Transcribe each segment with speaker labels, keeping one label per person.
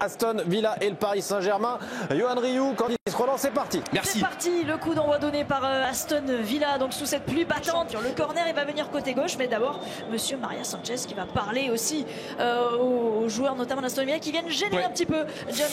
Speaker 1: Aston Villa et le Paris Saint-Germain. Yohan Ryu, Candice Roland, c'est parti.
Speaker 2: Merci.
Speaker 3: C'est parti, le coup d'envoi donné par Aston Villa, donc sous cette pluie battante. Le corner, il va venir côté gauche, mais d'abord, monsieur Maria Sanchez qui va parler aussi aux joueurs, notamment d'Aston Villa, qui viennent gêner un petit peu.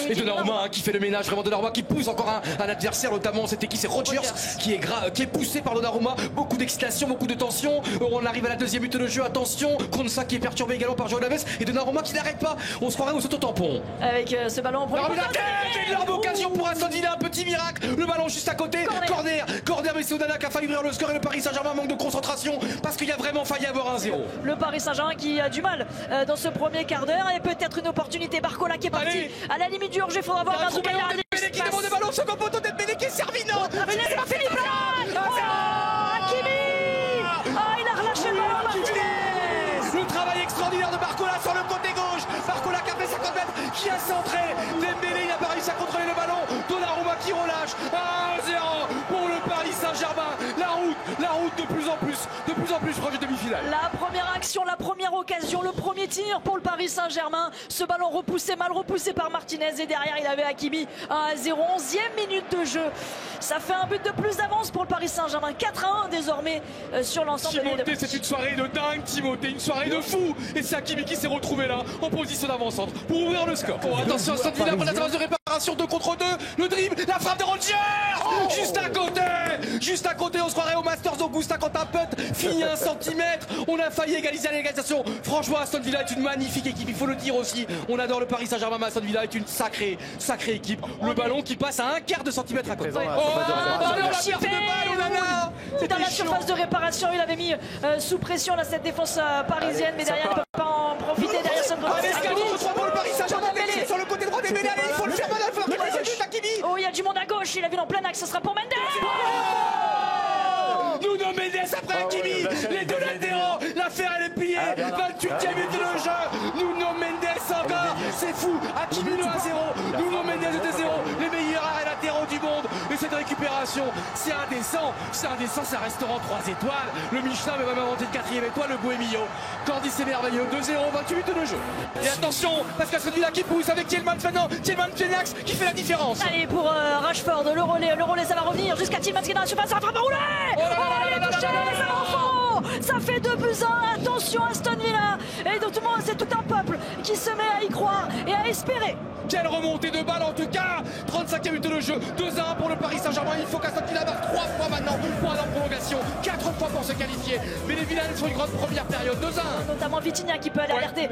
Speaker 2: Et Donnarumma qui fait le ménage, vraiment Donnarumma qui pousse encore un adversaire, notamment c'était qui, c'est Rodgers qui est poussé par Donnarumma. Beaucoup d'excitation, beaucoup de tension. On arrive à la deuxième minute de jeu, attention. Kronsa qui est perturbé également par João Neves et Donnarumma qui n'arrête pas. On se croirait au saut-tampon.
Speaker 3: Avec ce ballon en premier.
Speaker 2: Une énorme occasion pour Aston Villa, un petit miracle. Le ballon juste à côté. Corner, mais c'est Onana qui a failli ouvrir le score et le Paris Saint-Germain manque de concentration parce qu'il y a vraiment failli avoir un 0.
Speaker 3: Le Paris Saint-Germain qui a du mal dans ce premier quart d'heure et peut-être une opportunité. Barcola qui est parti à la limite du hors-jeu. Il faudra voir un truc
Speaker 2: qui demande le ballon, second poteau d'Embélé qui est servi. Non,
Speaker 3: c'est pas Philippe Hakimi. Il a relâché le ballon, Martinez.
Speaker 2: Le travail extraordinaire de Barcola sur le côté gauche. Barcola qui a fait 50 mètres, qui a centré. Dembélé, il n'a pas réussi à contrôler le ballon. Donnarumma qui relâche. 1-0 pour le Paris Saint-Germain. La route de plus en plus proche de demi-finale.
Speaker 3: La première action, la première occasion, le premier tir pour le Paris Saint-Germain. Ce ballon mal repoussé par Martinez et derrière il avait Hakimi. 1-0, 11e minute de jeu. Ça fait un but de plus d'avance pour le Paris Saint-Germain. 4-1 désormais sur l'ensemble des
Speaker 2: Timothée, c'est une soirée de dingue, Timothée, une soirée de fou. Et c'est Hakimi qui s'est retrouvé là, en position d'avant-centre, pour ouvrir le score. Oh, attention, Aston Villa pour la phase de réparation, 2 contre 2. Le dribble, la frappe de Rodgers. Juste à côté, on se croirait au Masters d'Augusta quand un putt finit 1 centimètre. On a failli égaliser à l'égalisation. Franchement, Aston Villa est une magnifique équipe, il faut le dire aussi. On adore le Paris Saint-Germain, mais Aston Villa est une sacrée équipe. Le ballon qui passe à 1/4 de centimètre à côté.
Speaker 3: Dans la surface de réparation, il avait mis sous pression là, cette défense parisienne, mais derrière il ne peut pas en profiter. Derrière ce
Speaker 2: pour le Paris Saint-Germain sur le côté droit des Dembélé, il faut le faire mal à faire.
Speaker 3: Oh, il y a du monde à gauche, il a vu en plein axe, ce sera pour Mendes.
Speaker 2: Nuno Mendes après Hakimi, les deux latéraux, l'affaire elle est pliée, 28e minute de jeu, Nuno Mendes encore, c'est fou, Hakimi le 1-0, Nuno Mendes le 2-0, les meilleurs arrêts latéraux du monde, et cette récupération, c'est indécent, c'est un restaurant 3 étoiles, le Michelin va même inventer une 4e étoile, le Bohémio, Candice c'est merveilleux, 2-0, 28 minutes de jeu, et attention, parce qu'à celui-là qui pousse avec Tielemans maintenant, Tielemans Phoenix qui fait la différence.
Speaker 3: Allez pour Rashford, le relais ça va revenir jusqu'à Tielemans qui est dans la surface, ça va frapper rouler. Ça fait 2-1, attention Aston Villa. Et donc tout le monde, c'est tout un peuple qui se met à y croire et à espérer.
Speaker 2: Quelle remontée de balle en tout cas. 35e minute de jeu, 2-1 pour le Paris Saint-Germain. Il faut qu'Aston Villa marque 3 fois maintenant pour aller en prolongation, 4 fois pour se qualifier. Mais les Villains sont une grande première période, 2-1.
Speaker 3: Notamment Vitinha qui peut aller alerter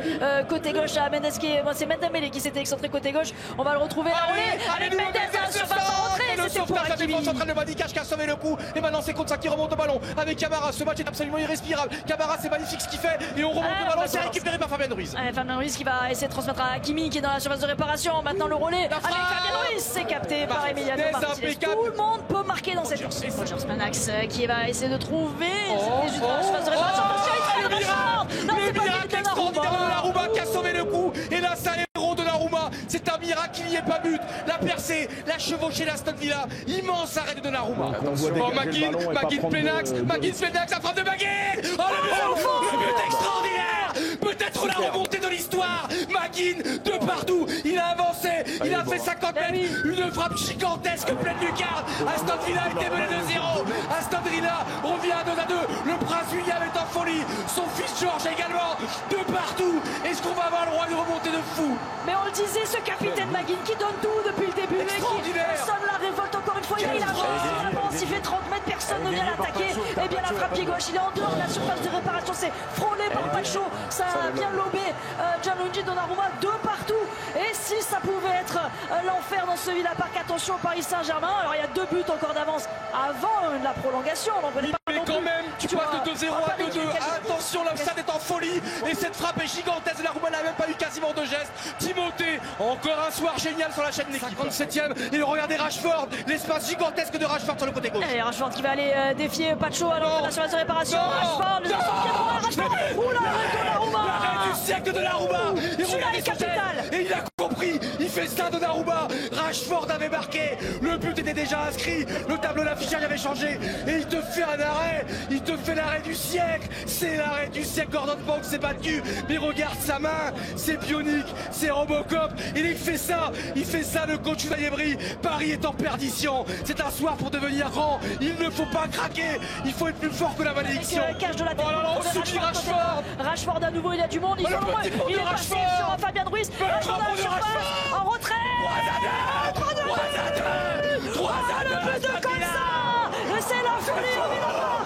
Speaker 3: côté gauche à Mendes c'est Mendes qui s'était excentré côté gauche. On va le retrouver là. Allez Mendes à la surface en rentrée.
Speaker 2: Le sauvetage, la défense centrale de Badicage qui a sauvé le coup. Et maintenant c'est Konsa qui remonte le ballon avec Camara. Ce match est absolument irrespirable. Camara, c'est magnifique ce qu'il fait. Et on remonte le ballon, c'est récupéré par Fabien Ruiz.
Speaker 3: Fabien Ruiz qui va essayer de transmettre à Hakimi qui est dans la surface de réparation. Maintenant le relais avec Fabien Ruiz, c'est capté par Emiliano Martinez. Tout le monde peut marquer dans cette course. Rodgers Manax qui va essayer de trouver. C'était juste dans la surface de réparation.
Speaker 2: Le miracle extraordinaire de Donnarumma qui a sauvé le coup. Et là, ça héros de Donnarumma. C'est un miracle, il n'y ait pas but. La percée, la chevauchée d'Aston Villa. Immense arrêt de Donnarumma. Oh, Maguine Phoenix, la frappe de Maguine. Oh, le but extraordinaire. Peut-être la remontée de l'histoire. Maguine, de partout. Il a avancé, il a fait 50 mètres. Une frappe gigantesque pleine du quart. Aston Villa était mené de 0. Aston Villa revient à 2-2. Le prince William est en folie. Son fils George également. De partout. Est-ce qu'on va avoir le droit de remonter de fou?
Speaker 3: Mais on le disait, ce capitaine Maguine qui donne tout depuis le début.
Speaker 2: Extraordinaire.
Speaker 3: Qui sonne la révolte encore une fois. Il avance, il fait 30 mètres, personne ne vient l'attaquer. Et bien la frappe pied gauche, il est en dehors de la surface de réparation. C'est frôlé par Pacho. Ça a bien lobé Gianluigi Donnarumma de partout. Et si ça pouvait être l'enfer dans ce Villa Park, attention au Paris Saint-Germain. Alors il y a 2 buts encore d'avance avant la prolongation. Donc,
Speaker 2: mais quand même, tu passes de 2-0 à 2-2. Attention, le stade est en folie. Et cette frappe est gigantesque. Donnarumma n'a même pas eu quasiment de gestes. Timothée, encore un soir génial sur la chaîne d'équipe. 57e. Et regardez Rashford, l'espace gigantesque de Rashford sur le côté gauche.
Speaker 3: Et Rashford qui va aller défier Pacho à l'entrée de la surface de réparation. Rashford, le Rashford. Oula, Donnarumma.
Speaker 2: L'arrêt du siècle de Donnarumma.
Speaker 3: Il est capital.
Speaker 2: Et il a compris compris. Il fait ça Donnarumma. Rashford avait marqué. Le but était déjà inscrit. Le tableau d'affichage avait changé. Et il te fait un arrêt. Il te fait l'arrêt du siècle. C'est l'arrêt du siècle. Gordon Banks s'est battu. Mais regarde sa main. C'est bionique. C'est Robocop. Et il fait ça. Il fait ça le coach Unai Emery. Paris est en perdition. C'est un soir pour devenir grand. Il ne faut pas craquer. Il faut être plus fort que la malédiction.
Speaker 3: Cache de la tête.
Speaker 2: Oh là là, on subit Rashford.
Speaker 3: Rashford à nouveau, il a du monde. Il est passé sur Fabien Ruiz. Rashford en retrait. 3-2. 3-2. Le but de Konsa. C'est la folie évidemment.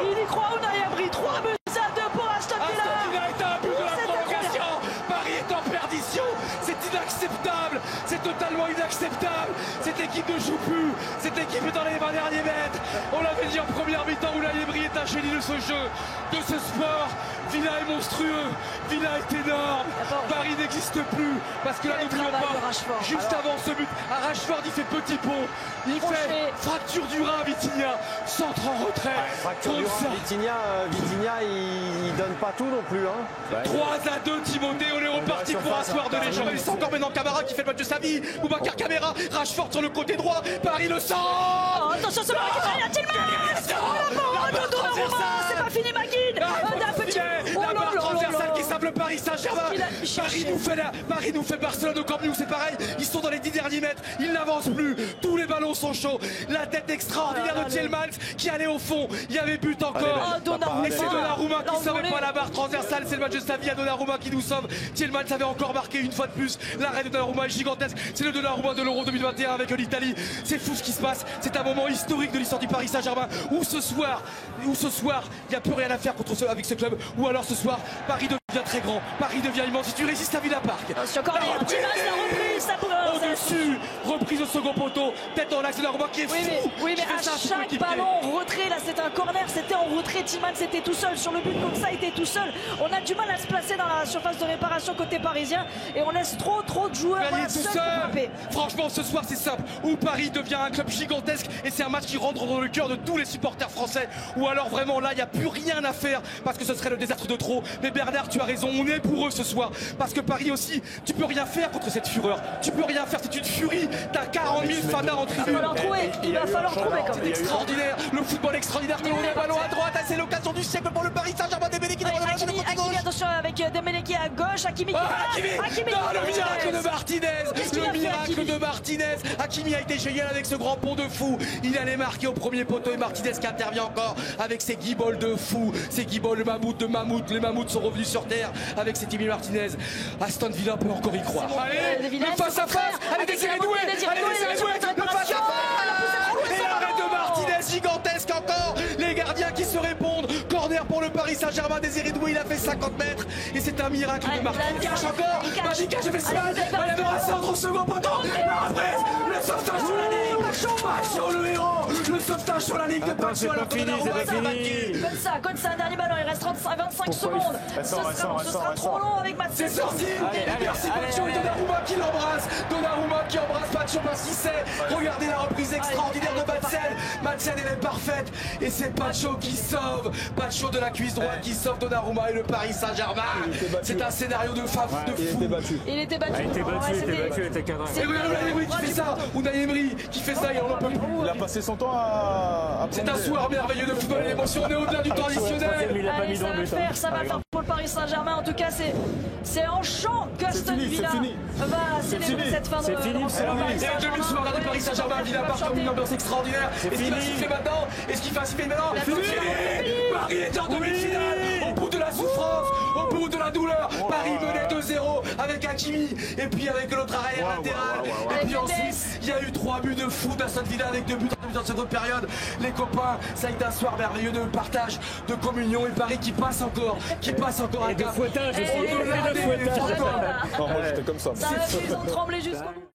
Speaker 3: Il y croit Unai Emery. 3 buts à 2 pour Aston Villa.
Speaker 2: Aston Villa est un but de la prolongation. Paris est en perdition. C'est inacceptable. C'est totalement inacceptable. Cette équipe ne joue plus. Cette équipe est dans les 20 derniers mètres. On l'avait dit en première mi-temps, Unai Emery est un génie de ce jeu, de ce sport. Villa est monstrueux. Villa est énorme. Paris n'existe plus. Parce que là, n'oublions pas, juste avant ce but, Rashford, il fait petit pont. Il fait fracture du rein, Vitinha. Centre en retrait.
Speaker 1: Fracture du rein, Vitinha, il donne pas tout non plus.
Speaker 2: 3-2, Timothée. On est reparti pour un soir de légende. Et c'est encore maintenant Camara qui fait le match de sa vie. Boubacar Camara. Rashford sur le côté droit. Paris le sent.
Speaker 3: Attention, c'est c'est pas fini, Maguine.
Speaker 2: La barre transversale qui sauve le Paris Saint-Germain. Paris nous fait Barcelone au Camp Nou, c'est pareil. Ils sont dans les 10 derniers mètres. Ils n'avancent plus. Tous les ballons sont chauds. La tête extraordinaire de Tielemans qui allait au fond. Il y avait but encore. Et c'est Donnarumma qui ne savait pas la barre transversale. C'est le match de sa vie à Donnarumma qui nous sauve. Tielemans avait encore marqué une fois de plus. L'arrêt de Donnarumma est gigantesque. C'est le Donnarumma de l'Euro 2021 avec l'Italie. C'est fou ce qui se passe. C'est un moment historique de l'histoire du Paris Saint-Germain où ce soir, il n'y a plus rien à faire avec ce club. Ou alors ce soir, Paris devient très grand. Paris devient immense. Si tu résistes à Villa Park. Au-dessus, reprise au second poteau. Tête dans l'axe de Donnarumma qui est fou.
Speaker 3: Oui, mais à chaque ballon en retrait, là c'était un corner, c'était en retrait. Tielemans était tout seul sur le but, comme ça était tout seul. On a du mal à se placer dans la surface de réparation côté parisien et on laisse trop de joueurs seuls pour frapper.
Speaker 2: Franchement, ce soir c'est simple. Où Paris devient un club gigantesque et c'est un match qui rentre dans le cœur de tous les supporters français. Ou alors vraiment là, il n'y a plus rien à faire parce que ce serait le désastre de trop. Mais Bernard, tu as raison, on est pour eux ce soir. Parce que Paris aussi, tu peux rien faire contre cette fureur. Tu peux rien faire, c'est une furie. T'as 40 000 fadas en tribune.
Speaker 3: Il va falloir trouver quand même.
Speaker 2: C'est extraordinaire, le football extraordinaire. Le ballon à droite, c'est l'occasion du siècle pour le Paris Saint-Germain. Dembélé qui
Speaker 3: Hakimi, attention avec Dembélé qui est à gauche. Hakimi
Speaker 2: le miracle de Martinez. Le miracle de Martinez. Hakimi a été génial avec ce grand pont de fou. Il allait marquer au premier poteau et Martinez qui intervient encore avec ses guibolles de fou. Ses guibolles, le mammouth de mammouth. Les mammouths sont revenus sur terre avec ses Timmy Martinez. Aston Villa peut encore y croire. Allez, le face à face. Allez, Désiré Doué. Le face à face. Et l'arrêt de Martinez gigantesque encore. Les gardiens qui se répondent. Corner pour le Paris Saint-Germain. Désiré Doué, il a fait 50 mètres. Et c'est un miracle de Martinez. Cache encore. Magica, je fais ça. Elle avait un centre au second poteau. La reprise. Le sauvetage sur la ligne. Pacho le héros. Le sauvetage sur la ligne de Pacho. Alors que Donnarumma s'est battu.
Speaker 3: Comme ça, un dernier ballon. Il reste 25 secondes. Ce sera trop long avec Madsen.
Speaker 2: C'est sorti. Merci Pacho et Donnarumma qui l'embrasse. Donnarumma qui embrasse Pacho parce qu'il sait. Regardez la reprise extraordinaire de Madsen. Madsen, elle est parfaite. Et c'est Pacho qui sauve. Pacho de la cuisse droite qui sauve Donnarumma et le Paris Saint-Germain. C'est un scénario de fou.
Speaker 3: Il était battu.
Speaker 4: Il était cadré.
Speaker 2: Et regardez Unai Emery qui fait ça. Unai Emery qui fait ça et on n'en peut plus.
Speaker 5: Il a passé son temps à
Speaker 2: C'est un soir merveilleux de football et d'émotion. On est au-delà du temps additionnel.
Speaker 3: Allez, ça va faire pour le Paris Saint-Germain. En tout cas, c'est en champ qu'Aston Villa va célébrer cette fin de
Speaker 2: Et le demi-soir du Paris Saint-Germain, Villa part comme une ambiance extraordinaire. Et ce qu'il va siffler maintenant, et ce qu'il va siffler maintenant, Paris est en demi-finale. Au bout de la souffrance, au bout de la douleur, Paris menait 2-0 avec Hakimi et puis avec l'autre arrière latéral. Et puis ensuite, il y a eu 3 buts de fou d'Aston Villa avec 2 buts dans cette autre période. Les copains, ça a été un soir merveilleux de partage, de communion et Paris qui passe encore un cap.
Speaker 4: Fouettage aussi.
Speaker 5: Moi j'étais comme ça.
Speaker 3: Ils ont tremblé jusqu'au bout.